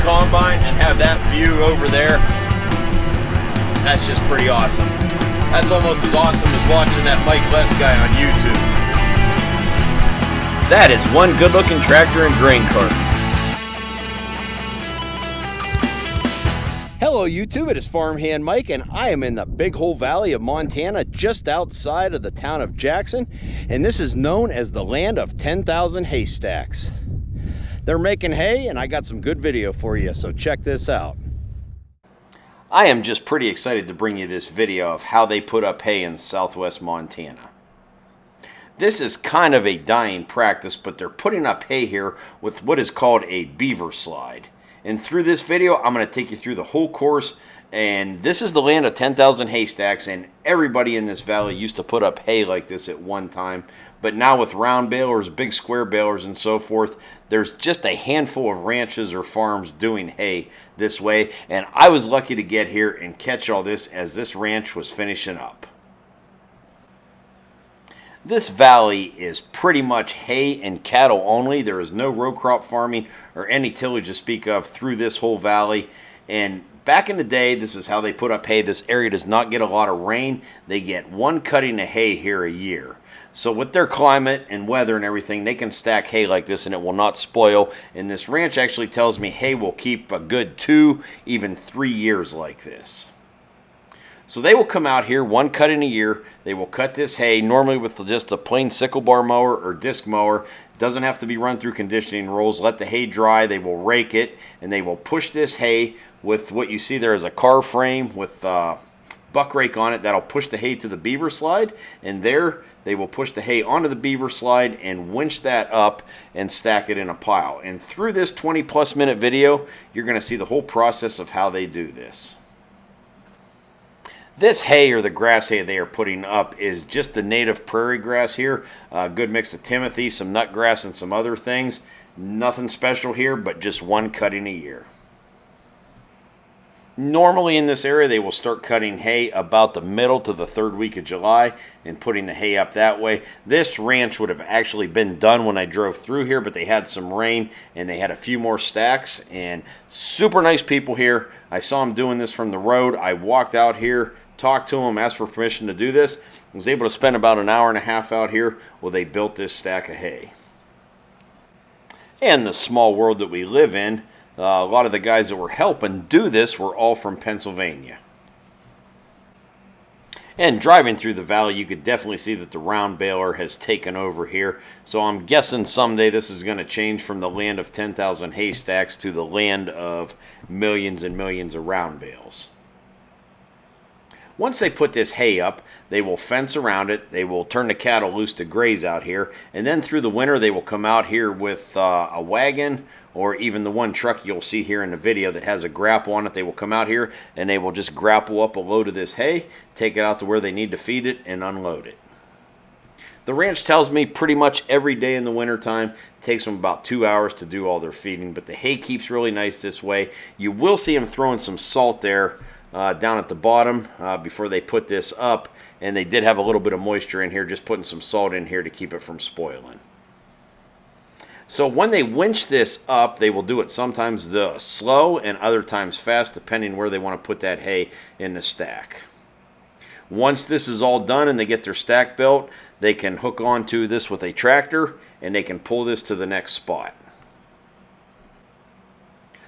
combine and have that view over there, that's just pretty awesome. That's almost as awesome as watching that Mike Les guy on YouTube. That is one good-looking tractor and grain cart. Hello YouTube, it is Farmhand Mike, and I am in the Big Hole Valley of Montana, just outside of the town of Jackson, and this is known as the land of 10,000 haystacks. They're making hay, and I got some good video for you, so check this out. I am just pretty excited to bring you this video of how they put up hay in southwest Montana. This is kind of a dying practice, but they're putting up hay here with what is called a beaver slide. And through this video, I'm going to take you through the whole course. And this is the land of 10,000 haystacks, and everybody in this valley used to put up hay like this at one time. But now with round balers, big square balers, and so forth, there's just a handful of ranches or farms doing hay this way. And I was lucky to get here and catch all this as this ranch was finishing up. This valley is pretty much hay and cattle only. There is no row crop farming or any tillage to speak of through this whole valley. And back in the day, this is how they put up hay. This area does not get a lot of rain. They get one cutting of hay here a year. So with their climate and weather and everything, they can stack hay like this and it will not spoil. And this ranch actually tells me hay will keep a good 2, even 3 years like this. So they will come out here one cutting a year. They will cut this hay normally with just a plain sickle bar mower or disc mower. It doesn't have to be run through conditioning rolls. Let the hay dry. They will rake it and they will push this hay with what you see there is a car frame with buck rake on it that'll push the hay to the beaver slide, and there they will push the hay onto the beaver slide and winch that up and stack it in a pile. And through this 20+ minute video, you're going to see the whole process of how they do this. This hay, or the grass hay they are putting up, is just the native prairie grass here. A good mix of timothy, some nutgrass, and some other things. Nothing special here, but just one cutting a year. Normally in this area, they will start cutting hay about the middle to the 3rd week of July and putting the hay up that way. This ranch would have actually been done when I drove through here, but they had some rain and they had a few more stacks, and super nice people here. I saw them doing this from the road. I walked out here, talked to them, asked for permission to do this. I was able to spend about an hour and a half out here while they built this stack of hay. And the small world that we live in, a lot of the guys that were helping do this were all from Pennsylvania. And driving through the valley, you could definitely see that the round baler has taken over here. So I'm guessing someday this is going to change from the land of 10,000 haystacks to the land of millions and millions of round bales. Once they put this hay up, they will fence around it. They will turn the cattle loose to graze out here. And then through the winter, they will come out here with a wagon, or even the one truck you'll see here in the video that has a grapple on it. They will come out here and they will just grapple up a load of this hay, take it out to where they need to feed it, and unload it. The ranch tells me pretty much every day in the wintertime. It takes them about 2 hours to do all their feeding, but the hay keeps really nice this way. You will see them throwing some salt there down at the bottom before they put this up, and they did have a little bit of moisture in here, just putting some salt in here to keep it from spoiling. So when they winch this up, they will do it sometimes slow and other times fast, depending where they want to put that hay in the stack. Once this is all done and they get their stack built, they can hook onto this with a tractor and they can pull this to the next spot.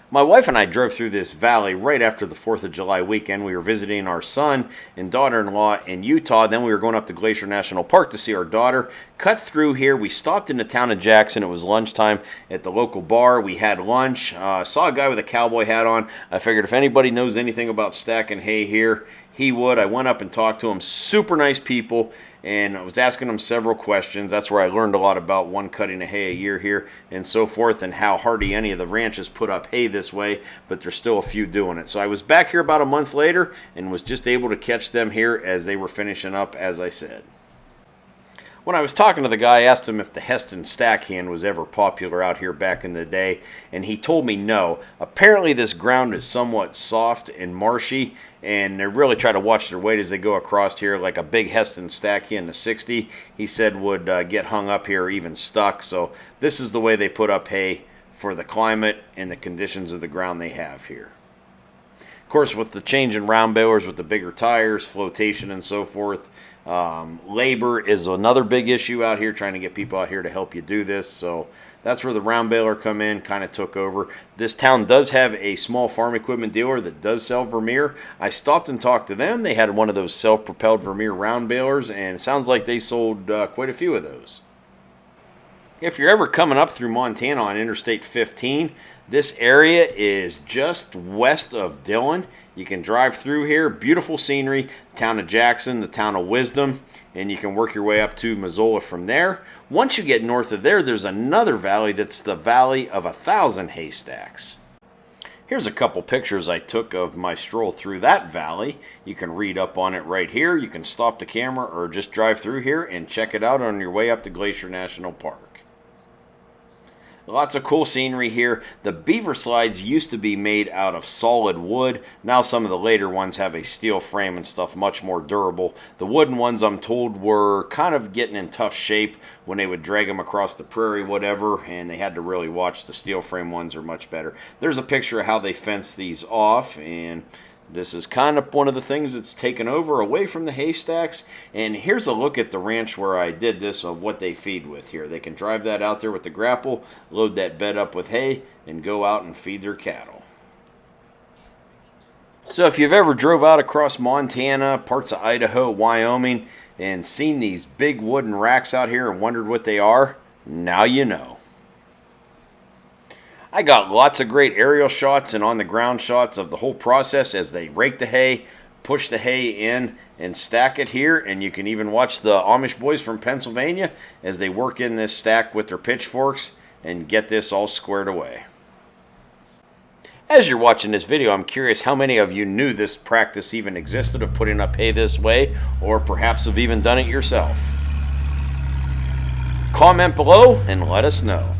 My wife and I drove through this valley right after the 4th of July weekend. We were visiting our son and daughter-in-law in Utah. Then we were going up to Glacier National Park to see our daughter. Cut through here. We stopped in the town of Jackson. It was lunchtime at the local bar. We had lunch. Saw a guy with a cowboy hat on. I figured if anybody knows anything about stacking hay here, he would. I went up and talked to him. Super nice people. And I was asking them several questions. That's where I learned a lot about one cutting of hay a year here and so forth, and how hardly any of the ranches put up hay this way, but there's still a few doing it. So I was back here about a month later and was just able to catch them here as they were finishing up, as I said. When I was talking to the guy, I asked him if the Heston stack hand was ever popular out here back in the day, and he told me no. Apparently this ground is somewhat soft and marshy, and they really try to watch their weight as they go across here. Like a big Heston stack here in the 60, he said would get hung up here or even stuck. So this is the way they put up hay for the climate and the conditions of the ground they have here. Of course, with the change in round balers, with the bigger tires, flotation, and so forth, labor is another big issue out here, trying to get people out here to help you do this. So that's where the round baler come in, kind of took over. This town does have a small farm equipment dealer that does sell Vermeer. I stopped and talked to them. They had one of those self-propelled Vermeer round balers, and it sounds like they sold quite a few of those. If you're ever coming up through Montana on Interstate 15, this area is just west of Dillon. You can drive through here, beautiful scenery, town of Jackson, the town of Wisdom, and you can work your way up to Missoula from there. Once you get north of there, there's another valley that's the Valley of 1,000 Haystacks. Here's a couple pictures I took of my stroll through that valley. You can read up on it right here. You can stop the camera or just drive through here and check it out on your way up to Glacier National Park. Lots of cool scenery here. The Beaver Slides used to be made out of solid wood. Now some of the later ones have a steel frame and stuff, much more durable. The wooden ones, I'm told, were kind of getting in tough shape when they would drag them across the prairie, whatever, and they had to really watch. The steel frame ones are much better. There's a picture of how they fence these off, and this is kind of one of the things that's taken over away from the Haystacks. And here's a look at the ranch where I did this, of what they feed with here. They can drive that out there with the grapple, load that bed up with hay, and go out and feed their cattle. So if you've ever drove out across Montana, parts of Idaho, Wyoming, and seen these big wooden racks out here and wondered what they are, now you know. I got lots of great aerial shots and on-the-ground shots of the whole process as they rake the hay, push the hay in, and stack it here. And you can even watch the Amish boys from Pennsylvania as they work in this stack with their pitchforks and get this all squared away. As you're watching this video, I'm curious how many of you knew this practice even existed of putting up hay this way, or perhaps have even done it yourself. Comment below and let us know.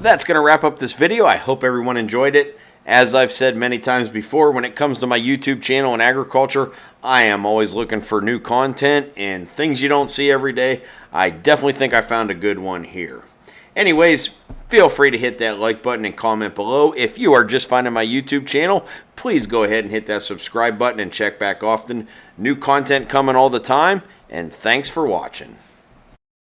that's going to wrap up this video. I hope everyone enjoyed it. As I've said many times before, when it comes to my YouTube channel and agriculture, I am always looking for new content and things you don't see every day. I definitely think I found a good one here. Anyways, feel free to hit that like button and comment below. If you are just finding my YouTube channel, please go ahead and hit that subscribe button and check back often. New content coming all the time, and thanks for watching.